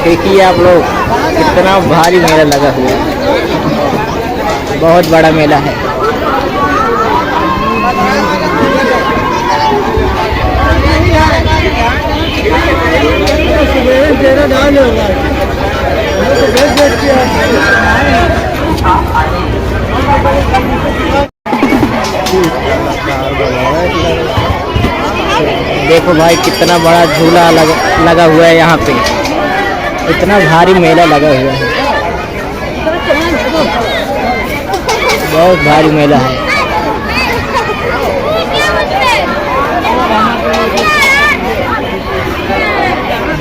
देखिए आप लोग कितना भारी मेला लगा हुआ है, बहुत बड़ा मेला है। देखो भाई कितना बड़ा झूला लगा हुआ है यहाँ पे, इतना भारी मेला लगा हुआ है, बहुत भारी मेला है।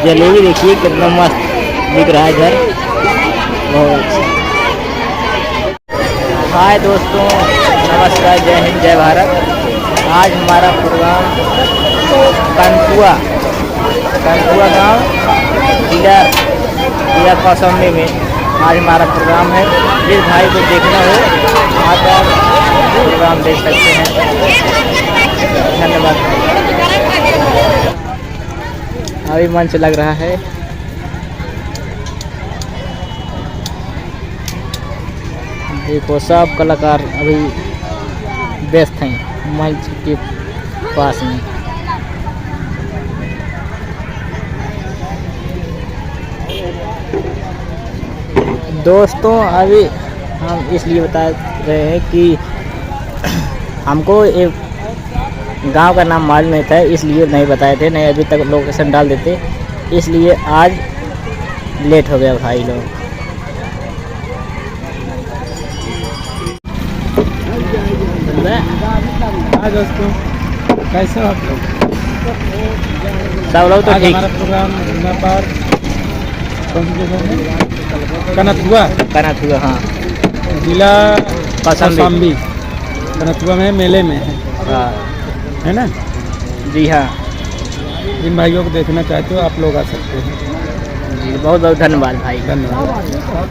जलेबी देखिए कितना मस्त दिख रहा है इधर, बहुत। हाय दोस्तों, नमस्कार, जय हिंद, जय भारत। आज हमारा प्रोग्राम कनकुआ गांव जिला कौशाम्बी में आज हमारा प्रोग्राम है। जिस भाई को देखना हो आप प्रोग्राम देख सकते हैं। धन्यवाद। अभी मंच लग रहा है। देखो सब कलाकार अभी व्यस्त हैं मंच के पास में। दोस्तों अभी हम इसलिए बता रहे हैं कि हमको एक गांव का नाम मालूम नहीं था, इसलिए नहीं बताए थे, नहीं अभी तक लोकेशन डाल देते, इसलिए आज लेट हो गया भाई लोग। दोस्तों कैसे हो आप लोग? सब लोग तो ठीक। हमारा प्रोग्राम पर कौन सी जगह है? कनकुआ, हाँ, जिला कौशाम्बी। कनकुआ में मेले में हाँ, है ना? जी हाँ। जिन भाइयों को देखना चाहते हो आप लोग आ सकते हैं। जी बहुत बहुत धन्यवाद भाई। धन्यवाद।